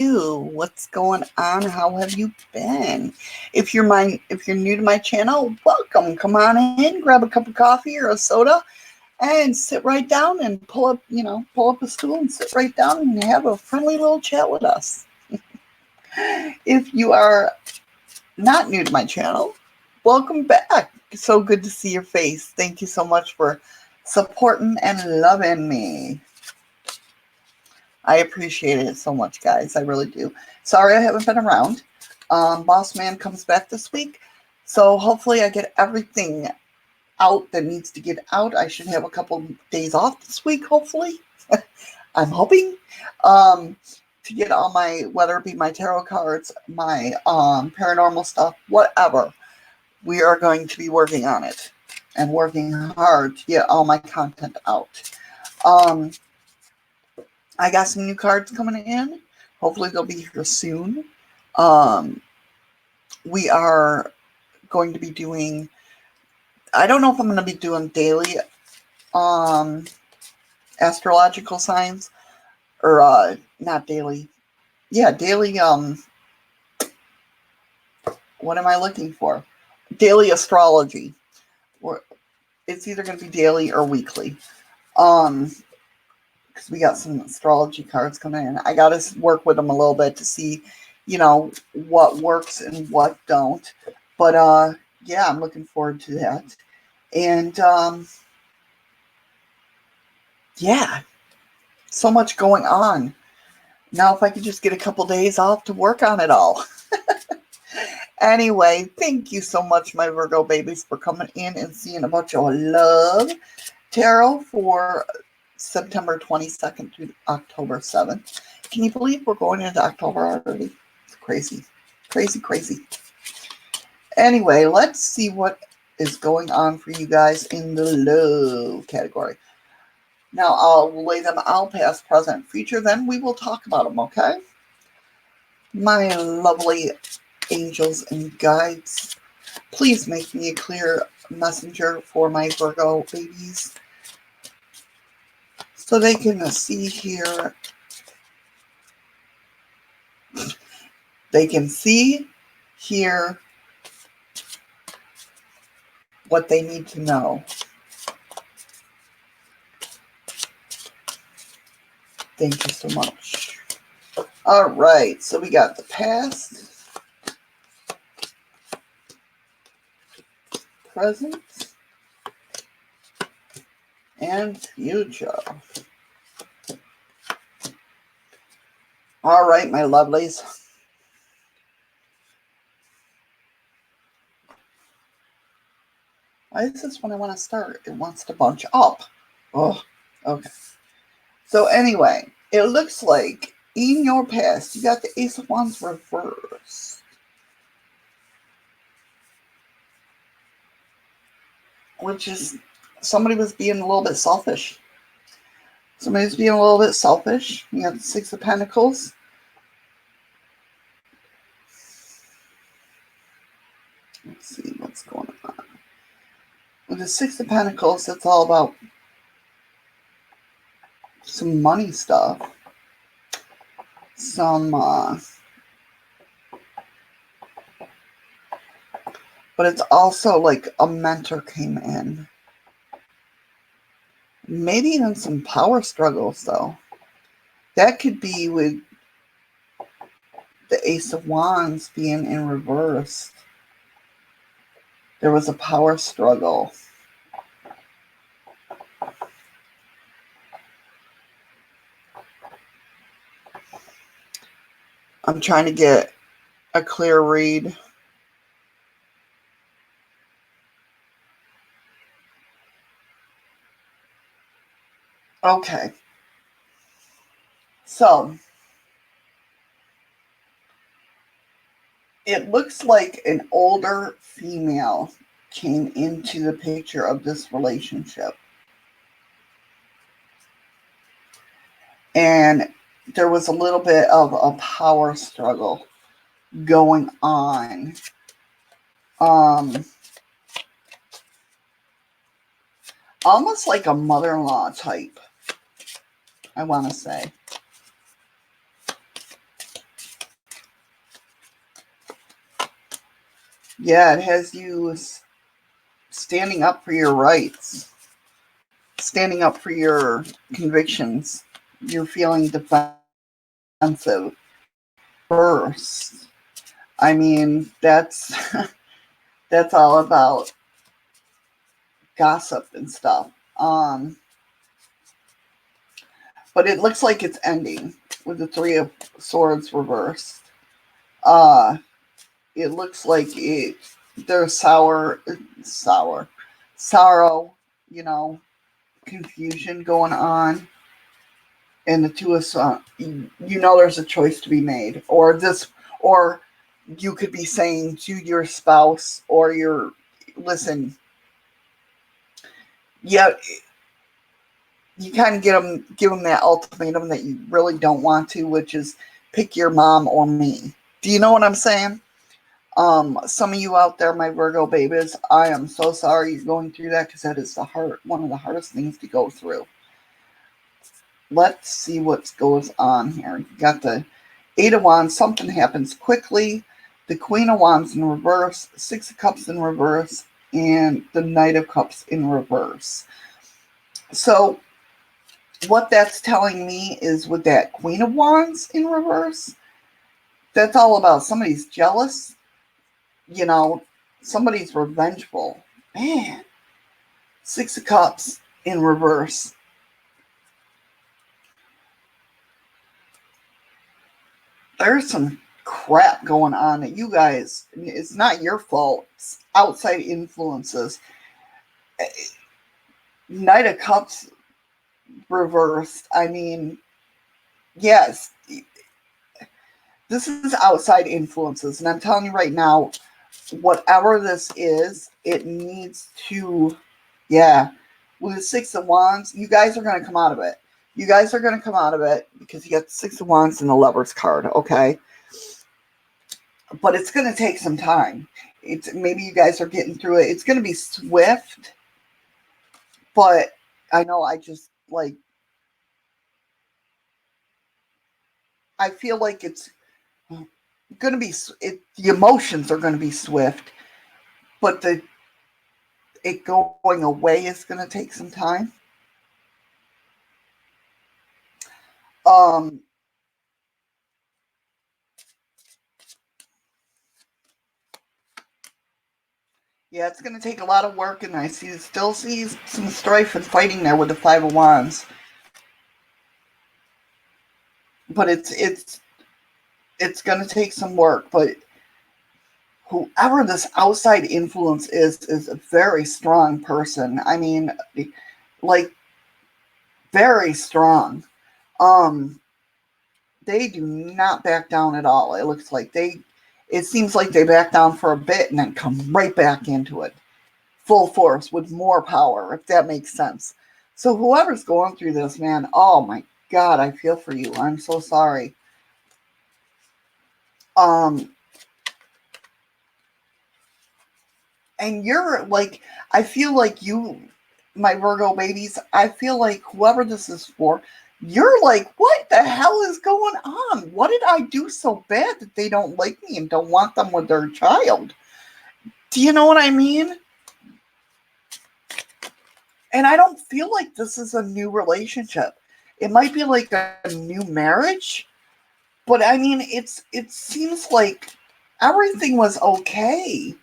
What's going on? How have you been? If you're new to my channel, welcome. Come on in, grab a cup of coffee or a soda, and sit right down and pull up a stool and sit right down and have a friendly little chat with us. If you are not new to my channel, welcome back. So good to see your face. Thank you so much for supporting and loving me. I appreciate it so much, guys. I really do. Sorry I haven't been around. Boss Man comes back this week, so hopefully I get everything out that needs to get out. I should have a couple days off this week, hopefully. I'm hoping to get all my, whether it be my tarot cards, my paranormal stuff, whatever. We are going to be working on it and working hard to get all my content out. I got some new cards coming in. Hopefully they'll be here soon. We are going to be doing, I don't know if I'm going to be doing daily astrological signs or not daily. Yeah, daily, what am I looking for? Daily astrology. It's either going to be daily or weekly. Because we got some astrology cards coming in. I got to work with them a little bit to see, what works and what don't. But, yeah, I'm looking forward to that. And, yeah, so much going on. Now, if I could just get a couple days off to work on it all. Anyway, thank you so much, my Virgo babies, for coming in and seeing about your love tarot for September 22nd to October 7th. Can you believe we're going into October already? It's crazy. Crazy, crazy. Anyway, let's see what is going on for you guys in the love category. Now, I'll lay them out past, present, future. Then we will talk about them, okay? My lovely angels and guides, please make me a clear messenger for my Virgo babies so they can see, hear. They can see, hear what they need to know. Thank you so much. All right, so we got the past, present, and future. All right, my lovelies. Why is this when I want to start? It wants to bunch up. Oh, okay. So anyway, it looks like in your past, you got the Ace of Wands reversed. Which is, somebody was being a little bit selfish. Somebody's being a little bit selfish. You have the Six of Pentacles. Let's see what's going on. With the Six of Pentacles, it's all about some money stuff. But it's also like a mentor came in. Maybe even some power struggles, though. That could be with the Ace of Wands being in reverse. There was a power struggle. I'm trying to get a clear read. Okay. So, it looks like an older female came into the picture of this relationship. And there was a little bit of a power struggle going on. Almost like a mother-in-law type, I want to say. Yeah, it has you standing up for your rights, standing up for your convictions. You're feeling defensive. First, I mean, that's that's all about gossip and stuff. But it looks like it's ending with the Three of Swords reversed. Uh, it looks like there's sorrow, confusion going on, and the two of there's a choice to be made, or you could be saying to your spouse or listen, yeah, you kind of give them that ultimatum that you really don't want to, which is pick your mom or me. Do you know what I'm saying? Some of you out there, my Virgo babies, I am so sorry you're going through that, because that is one of the hardest things to go through. Let's see what goes on here. You got the Eight of Wands, something happens quickly. The Queen of Wands in reverse, Six of Cups in reverse, and the Knight of Cups in reverse. So what that's telling me is with that Queen of Wands in reverse, that's all about somebody's jealous, somebody's revengeful. Man, Six of Cups in reverse. There's some crap going on that you guys, it's not your fault. It's outside influences. Knight of Cups reversed. I mean, yes, this is outside influences. And I'm telling you right now, whatever this is, it needs to, with the Six of Wands, you guys are going to come out of it. You guys are going to come out of it because you got the Six of Wands and the Lover's card, okay? But it's going to take some time. Maybe you guys are getting through it. It's going to be swift, but I know I feel like it's going to be, the emotions are going to be swift, but it going away is going to take some time. Yeah, it's going to take a lot of work, and I still see some strife and fighting there with the Five of Wands. But it's going to take some work. But whoever this outside influence is a very strong person. I mean, like, very strong. They do not back down at all. It looks like it seems like they back down for a bit and then come right back into it. Full force with more power, if that makes sense. So whoever's going through this, man, oh my God, I feel for you. I'm so sorry. And you're like, I feel like you, my Virgo babies, I feel like whoever this is for, you're like, what the hell is going on? What did I do so bad that they don't like me and don't want them with their child? Do you know what I mean? And I don't feel like this is a new relationship. It might be like a new marriage, but I mean, it seems like everything was okay.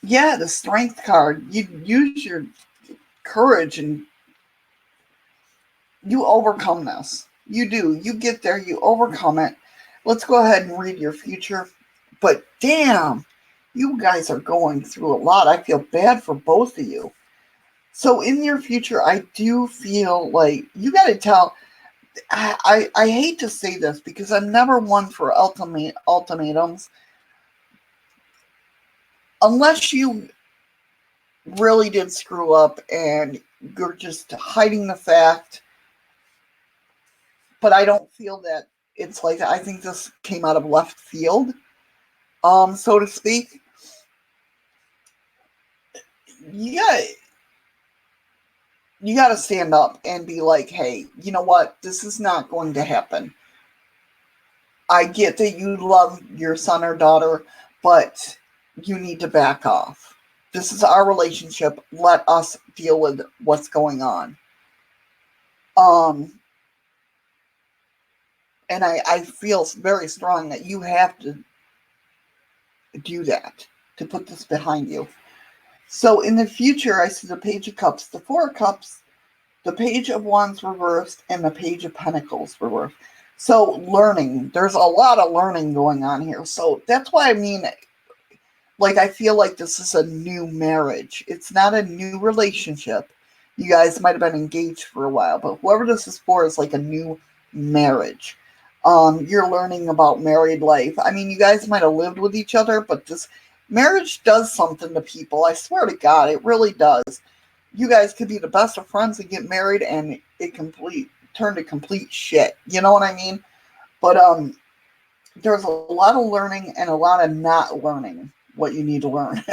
Yeah, the Strength card. You use your courage and you overcome this. You do. You get there, you overcome it. Let's go ahead and read your future. But damn, you guys are going through a lot. I feel bad for both of you. So in your future, I do feel like you got to tell. I hate to say this because I'm never one for ultimatums. Unless you really did screw up and you're just hiding the fact. But I don't feel that it's like that. I think this came out of left field, so to speak. Yeah, you got to stand up and be like, hey, you know what? This is not going to happen. I get that you love your son or daughter, but you need to back off. This is our relationship. Let us deal with what's going on. And I feel very strong that you have to do that, to put this behind you. So in the future, I see the Page of Cups, the Four of Cups, the Page of Wands reversed, and the Page of Pentacles reversed. So learning, there's a lot of learning going on here. So that's why I mean, like, I feel like this is a new marriage. It's not a new relationship. You guys might have been engaged for a while, but whoever this is for is like a new marriage. You're learning about married life. I mean, you guys might have lived with each other, but this marriage does something to people. I swear to God, it really does. You guys could be the best of friends and get married, and it turn to complete shit. You know what I mean? But there's a lot of learning and a lot of not learning what you need to learn,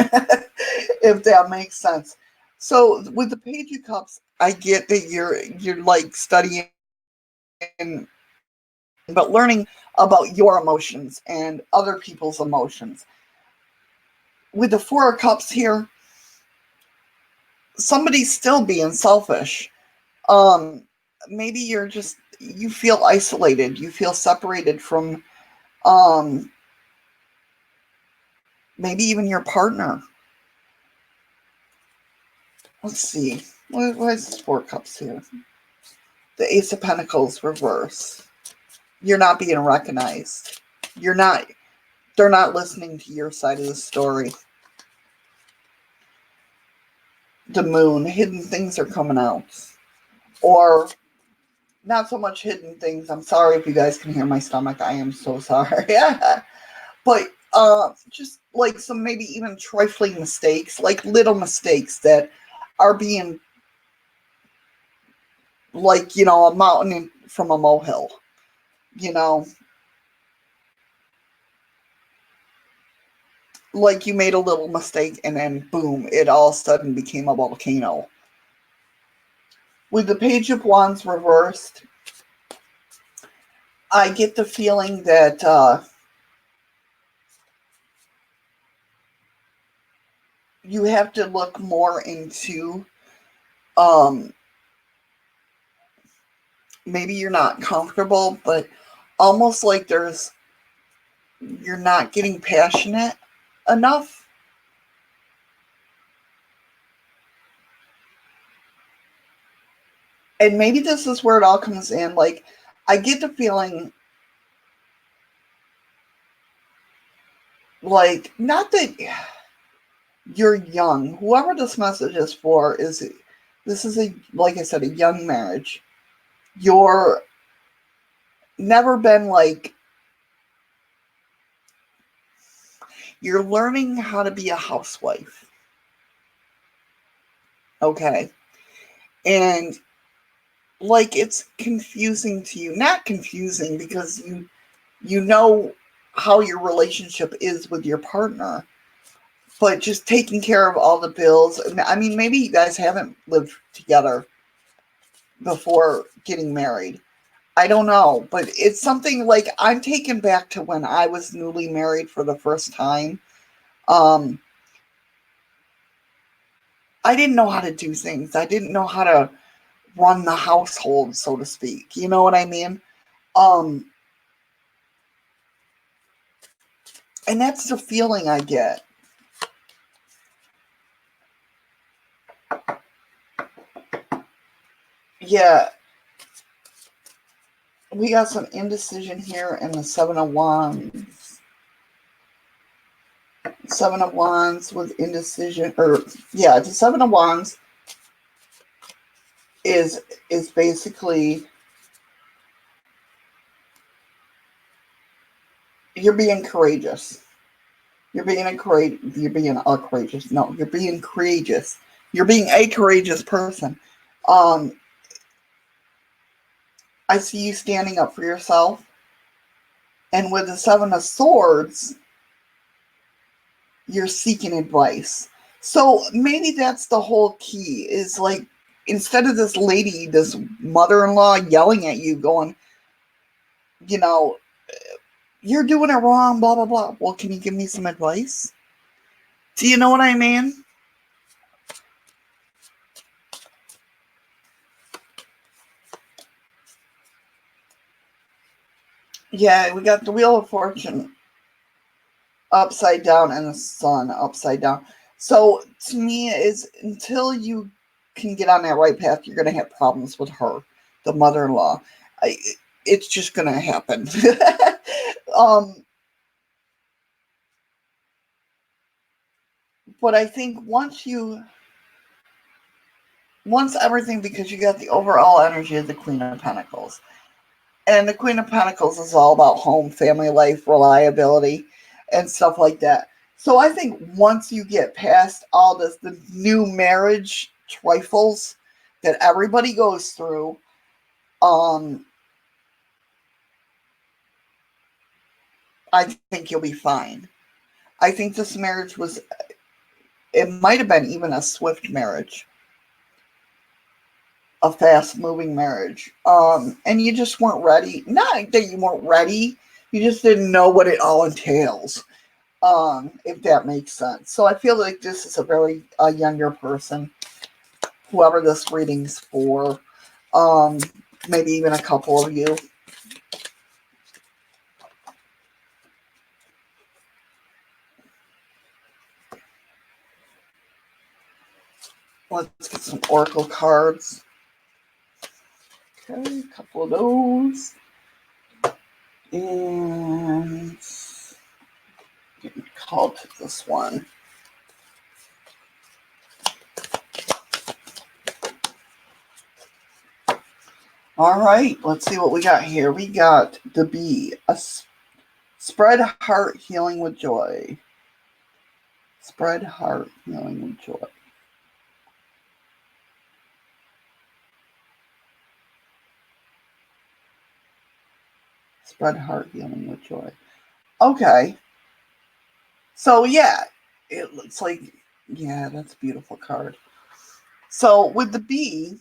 if that makes sense. So with the Page of Cups, I get that you're like studying, but learning about your emotions and other people's emotions. With the Four of Cups here, somebody's still being selfish. Maybe you feel isolated, you feel separated from maybe even your partner. Let's see. Why is this Four Cups here? The Ace of Pentacles reverse. You're not being recognized. They're not listening to your side of the story. The Moon, hidden things are coming out. Or not so much hidden things. I'm sorry if you guys can hear my stomach. I am so sorry. But just like some maybe even trifling mistakes, like little mistakes that are being, like, a mountain from a molehill, like you made a little mistake and then boom, it all of a sudden became a volcano. With the Page of Wands reversed, I get the feeling that you have to look more into maybe you're not comfortable, but almost like you're not getting passionate enough. And maybe this is where it all comes in. Like, I get the feeling like, not that you're young. Whoever this message is for this is like I said, a young marriage. You're never been like, you're learning how to be a housewife. Okay. And like, it's confusing to you. Not confusing because you know how your relationship is with your partner, but just taking care of all the bills. I mean, maybe you guys haven't lived together before getting married. I don't know, but it's something like I'm taken back to when I was newly married for the first time. I didn't know how to do things. I didn't know how to run the household, so to speak. You know what I mean? And that's the feeling I get. Yeah. We got some indecision here in the Seven of Wands. Seven of Wands with indecision, the Seven of Wands is basically you're being courageous. You're being courageous. No, you're being courageous. You're being a courageous person. I see you standing up for yourself. And with the Seven of Swords, you're seeking advice. So maybe that's the whole key, is like, instead of this lady, this mother-in-law yelling at you going, you're doing it wrong, blah, blah, blah. Well, can you give me some advice? Do you know what I mean? Yeah, we got the Wheel of Fortune upside down and the sun upside down. So to me, is until you can get on that right path, you're going to have problems with her, the mother-in-law. It's just going to happen. um, but I think once everything, because you got the overall energy of the Queen of Pentacles, and the Queen of Pentacles is all about home, family life, reliability, and stuff like that. So I think once you get past all this, the new marriage trifles that everybody goes through, I think you'll be fine. I think this marriage was, it might have been even a swift marriage, a fast moving marriage. And you just weren't ready. Not that you weren't ready, you just didn't know what it all entails. If that makes sense. So I feel like this is a younger person, whoever this reading's for. Um, Maybe even a couple of you. Let's get some oracle cards. Okay, a couple of those. And getting called to this one. All right, let's see what we got here. We got the Bee, a spread heart healing with joy. Spread heart healing with joy. Spread heart healing with joy. Okay. So yeah, it looks like, yeah, that's a beautiful card. So with the Bee,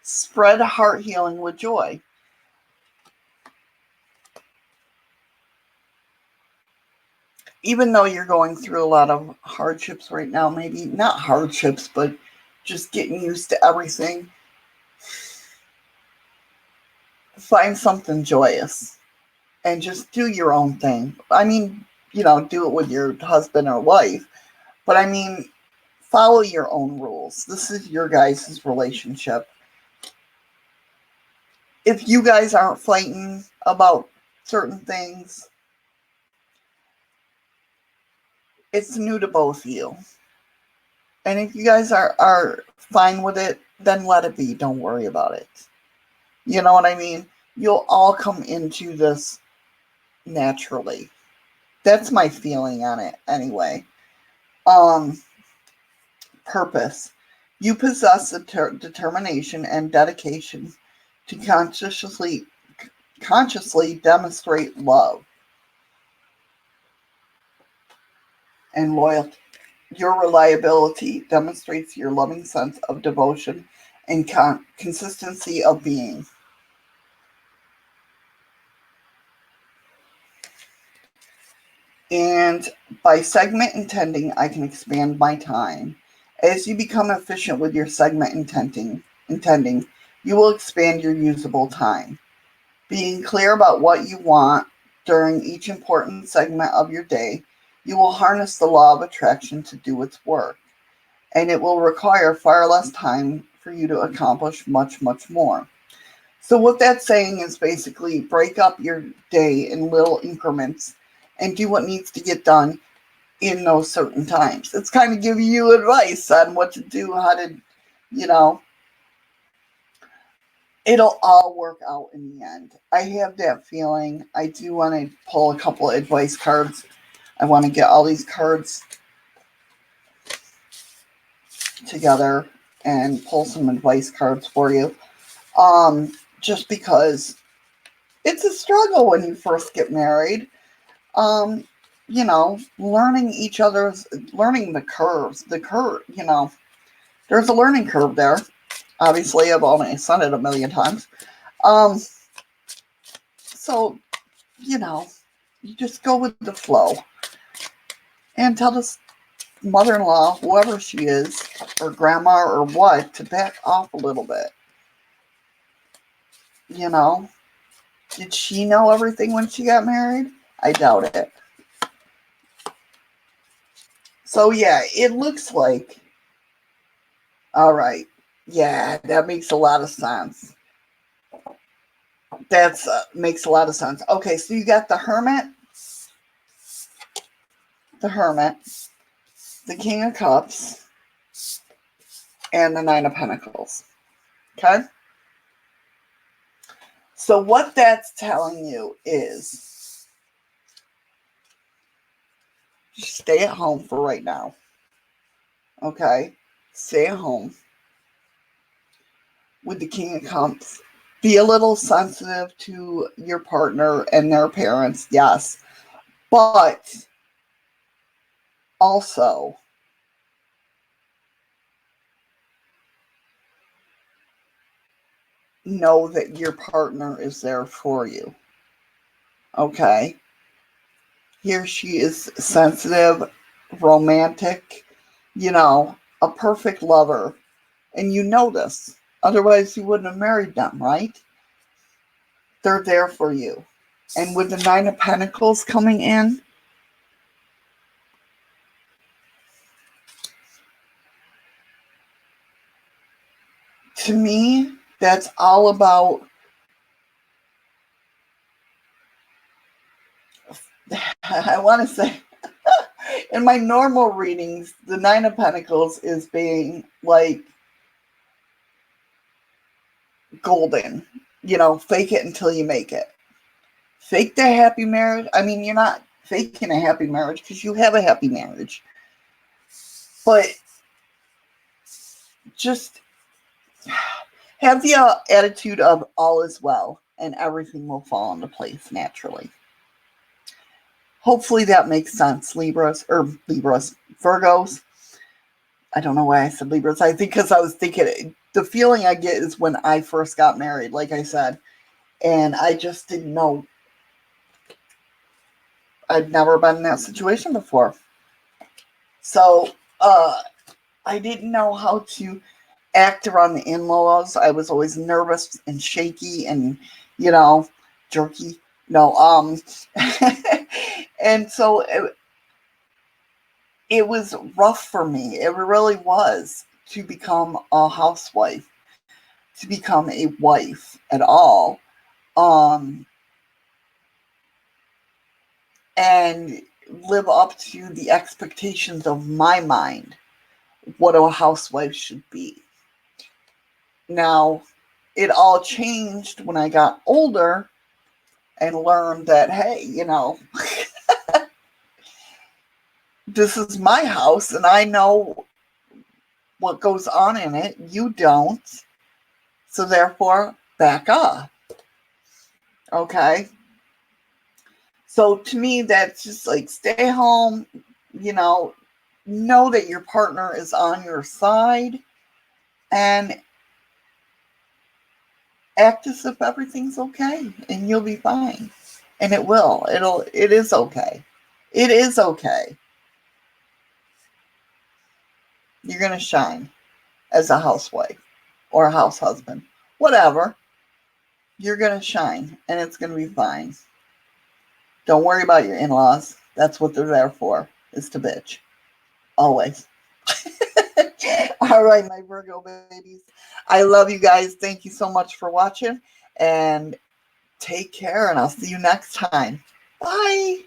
spread heart healing with joy. Even though you're going through a lot of hardships right now, maybe not hardships, but just getting used to everything, find something joyous and just do your own thing. I mean, do it with your husband or wife, but I mean, follow your own rules. This is your guys' relationship. If you guys aren't fighting about certain things, it's new to both of you. And if you guys are fine with it, then let it be. Don't worry about it. You know what I mean? You'll all come into this naturally. That's my feeling on it anyway. Purpose. You possess the determination and dedication to consciously demonstrate love and loyalty. Your reliability demonstrates your loving sense of devotion and consistency of being. And by segment intending, I can expand my time. As you become efficient with your segment intending, you will expand your usable time. Being clear about what you want during each important segment of your day, you will harness the law of attraction to do its work, and it will require far less time for you to accomplish much, much more. So what that's saying is basically break up your day in little increments and do what needs to get done in those certain times. It's kind of giving you advice on what to do, how to, you know, it'll all work out in the end. I have that feeling. I do want to pull a couple of advice cards. I want to get all these cards together and pull some advice cards for you. Just because it's a struggle when you first get married. Learning learning the curves, there's a learning curve there. Obviously, I've only said it a million times. So, you just go with the flow and tell us mother-in-law, whoever she is, or grandma or what, to back off a little bit. You know? Did she know everything when she got married? I doubt it. So yeah, it looks like, all right. Yeah, that makes a lot of sense. That's makes a lot of sense. Okay, so you got the Hermit, the King of Cups, and the Nine of Pentacles. Okay? So what that's telling you is stay at home for right now. Okay? Stay at home with the King of Cups. Be a little sensitive to your partner and their parents, yes. But also, know that your partner is there for you. Okay? Here she is, sensitive, romantic, a perfect lover. And you know this. Otherwise, you wouldn't have married them, right? They're there for you. And with the Nine of Pentacles coming in, to me, that's all about, I want to say, in my normal readings, the Nine of Pentacles is being like golden. Fake it until you make it. Fake the happy marriage. I mean, you're not faking a happy marriage because you have a happy marriage. But just have the attitude of all is well and everything will fall into place naturally. Hopefully that makes sense, Virgos. I don't know why I said Libras. I think because I was thinking, the feeling I get is when I first got married, like I said, and I just didn't know. I'd never been in that situation before. So, I didn't know how to act around the in-laws. I was always nervous and shaky and, jerky. No, and so it was rough for me. It really was, to become a housewife, to become a wife at all. And live up to the expectations of my mind, what a housewife should be. Now, it all changed when I got older and learned that, hey, this is my house and I know what goes on in it. You don't. So therefore, back up. Okay? So to me, that's just like, stay home, know that your partner is on your side and act as if everything's okay and you'll be fine. And it will. It is okay. It is okay. You're going to shine as a housewife or a house husband. Whatever. You're going to shine and it's going to be fine. Don't worry about your in-laws. That's what they're there for, is to bitch. Always. All right, my Virgo babies. I love you guys. Thank you so much for watching. And take care, and I'll see you next time. Bye.